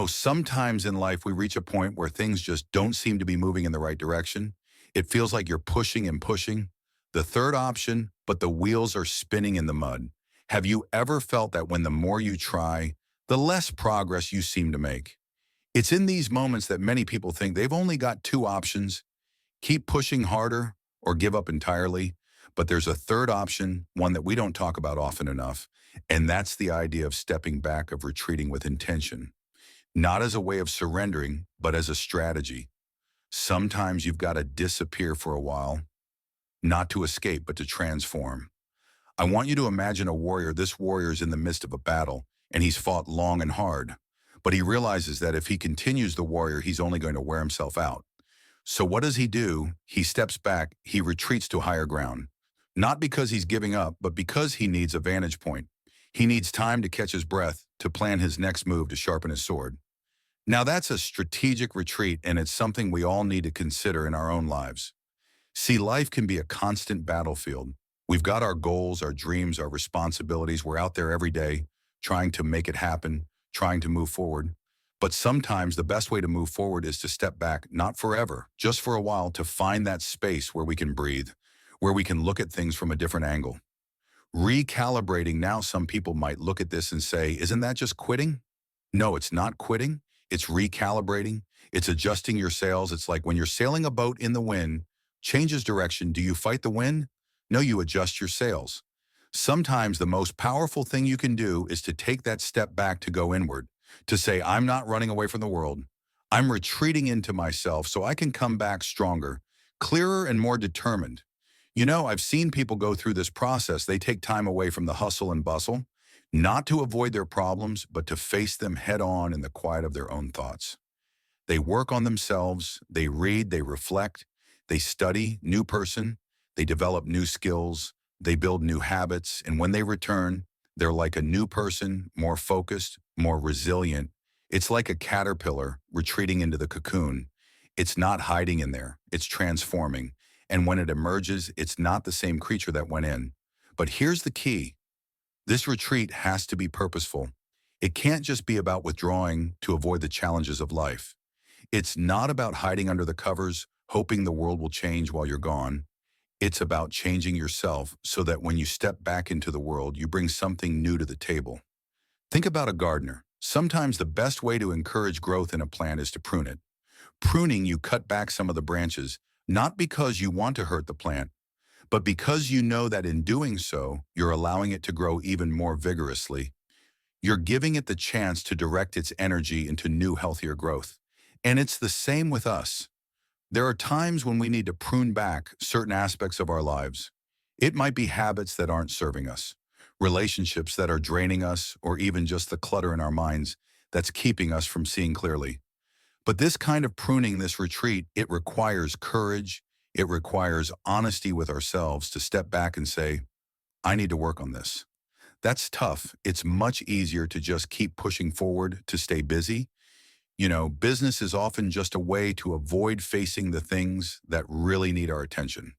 Sometimes in life we reach a point where things just don't seem to be moving in the right direction. It feels like you're pushing and pushing. The third option, but the wheels are spinning in the mud. Have you ever felt that when the more you try, the less progress you seem to make? It's in these moments that many people think they've only got two options: keep pushing harder or give up entirely. But there's a third option, one that we don't talk about often enough, and that's the idea of stepping back, of retreating with intention. Not as a way of surrendering, but as a strategy. Sometimes you've got to disappear for a while, not to escape, but to transform. I want you to imagine a warrior. This warrior is in the midst of a battle, and he's fought long and hard. But he realizes that if he continues the warrior, he's only going to wear himself out. So what does he do? He steps back, he retreats to higher ground. Not because he's giving up, but because he needs a vantage point. He needs time to catch his breath, to plan his next move, to sharpen his sword. Now that's a strategic retreat, and it's something we all need to consider in our own lives. See, life can be a constant battlefield. We've got our goals, our dreams, our responsibilities. We're out there every day trying to make it happen, trying to move forward. But sometimes the best way to move forward is to step back, not forever, just for a while, to find that space where we can breathe, where we can look at things from a different angle. Recalibrating. Now, some people might look at this and say, isn't that just quitting? No, it's not quitting. It's recalibrating. It's adjusting your sails. It's like when you're sailing a boat in the wind, changes direction. Do you fight the wind? No, you adjust your sails. Sometimes the most powerful thing you can do is to take that step back, to go inward, to say, I'm not running away from the world. I'm retreating into myself so I can come back stronger, clearer, and more determined. I've seen people go through this process. They take time away from the hustle and bustle, not to avoid their problems, but to face them head on in the quiet of their own thoughts. They work on themselves, they read, they reflect, they study, new person, they develop new skills, they build new habits, and when they return, they're like a new person, more focused, more resilient. It's like a caterpillar retreating into the cocoon. It's not hiding in there, it's transforming. And when it emerges, it's not the same creature that went in. But here's the key. This retreat has to be purposeful. It can't just be about withdrawing to avoid the challenges of life. It's not about hiding under the covers, hoping the world will change while you're gone. It's about changing yourself so that when you step back into the world, you bring something new to the table. Think about a gardener. Sometimes the best way to encourage growth in a plant is to prune it. Pruning, you cut back some of the branches, not because you want to hurt the plant, but because you know that in doing so, you're allowing it to grow even more vigorously. You're giving it the chance to direct its energy into new, healthier growth. And it's the same with us. There are times when we need to prune back certain aspects of our lives. It might be habits that aren't serving us, relationships that are draining us, or even just the clutter in our minds that's keeping us from seeing clearly. But this kind of pruning, this retreat, it requires courage. It requires honesty with ourselves to step back and say, I need to work on this. That's tough. It's much easier to just keep pushing forward, to stay busy. Business is often just a way to avoid facing the things that really need our attention.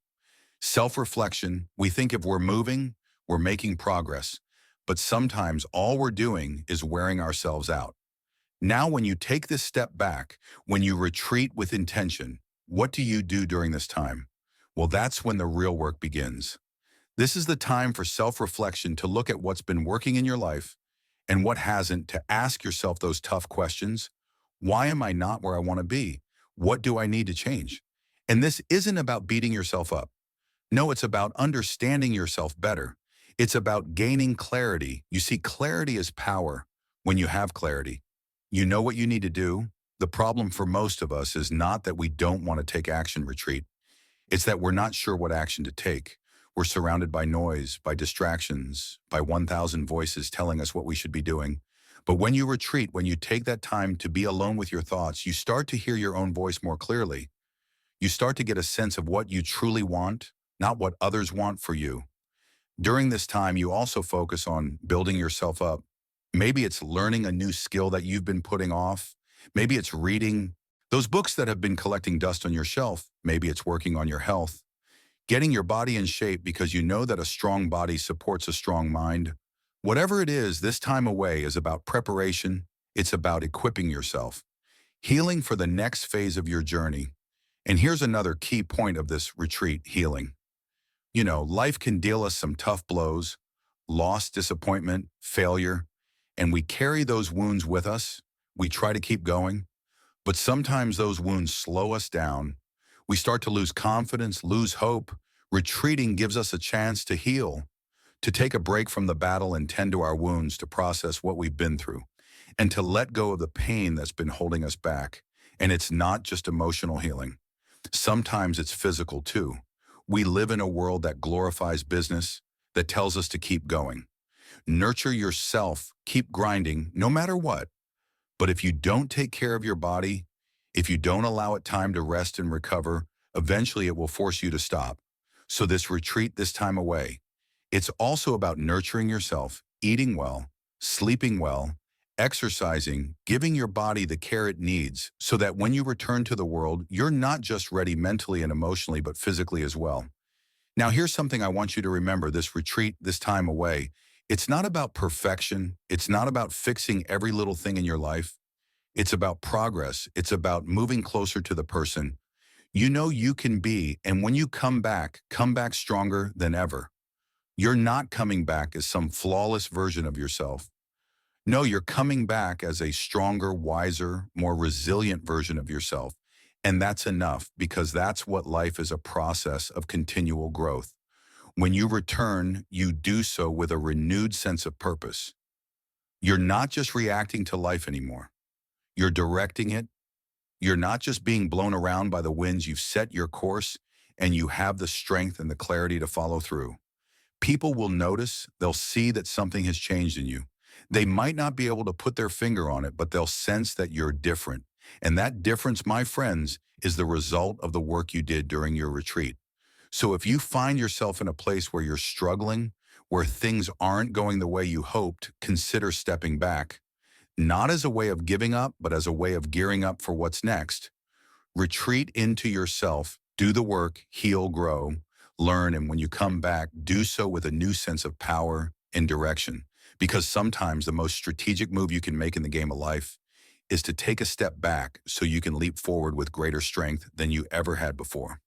Self-reflection, we think if we're moving, we're making progress. But sometimes all we're doing is wearing ourselves out. Now, when you take this step back, when you retreat with intention, what do you do during this time? Well, that's when the real work begins. This is the time for self-reflection, to look at what's been working in your life and what hasn't, to ask yourself those tough questions. Why am I not where I want to be? What do I need to change? And this isn't about beating yourself up. No, it's about understanding yourself better. It's about gaining clarity. You see, clarity is power. When you have clarity, you know what you need to do. The problem for most of us is not that we don't want to take action, retreat. It's that we're not sure what action to take. We're surrounded by noise, by distractions, by 1,000 voices telling us what we should be doing. But when you retreat, when you take that time to be alone with your thoughts, you start to hear your own voice more clearly. You start to get a sense of what you truly want, not what others want for you. During this time, you also focus on building yourself up. Maybe it's learning a new skill that you've been putting off. Maybe it's reading those books that have been collecting dust on your shelf. Maybe it's working on your health, getting your body in shape, because you know that a strong body supports a strong mind. Whatever it is, this time away is about preparation It's about equipping yourself, healing for the next phase of your journey. And here's another key point of this retreat: healing. Life can deal us some tough blows, loss, disappointment, failure, and we carry those wounds with us. We try to keep going, but sometimes those wounds slow us down. We start to lose confidence, lose hope. Retreating gives us a chance to heal, to take a break from the battle and tend to our wounds, to process what we've been through, and to let go of the pain that's been holding us back. And it's not just emotional healing. Sometimes it's physical too. We live in a world that glorifies business, that tells us to keep going. Nurture yourself, keep grinding, no matter what. But if you don't take care of your body, if you don't allow it time to rest and recover, eventually it will force you to stop. So this retreat, this time away, it's also about nurturing yourself, eating well, sleeping well, exercising, giving your body the care it needs so that when you return to the world, you're not just ready mentally and emotionally, but physically as well. Now, here's something I want you to remember: this retreat, this time away, it's not about perfection. It's not about fixing every little thing in your life. It's about progress. It's about moving closer to the person you know you can be. And when you come back stronger than ever. You're not coming back as some flawless version of yourself. No, you're coming back as a stronger, wiser, more resilient version of yourself. And that's enough, because that's what life is: a process of continual growth. When you return, you do so with a renewed sense of purpose. You're not just reacting to life anymore. You're directing it. You're not just being blown around by the winds. You've set your course, and you have the strength and the clarity to follow through. People will notice, they'll see that something has changed in you. They might not be able to put their finger on it, but they'll sense that you're different. And that difference, my friends, is the result of the work you did during your retreat. So if you find yourself in a place where you're struggling, where things aren't going the way you hoped, consider stepping back, not as a way of giving up, but as a way of gearing up for what's next. Retreat into yourself, do the work, heal, grow, learn, and when you come back, do so with a new sense of power and direction. Because sometimes the most strategic move you can make in the game of life is to take a step back so you can leap forward with greater strength than you ever had before.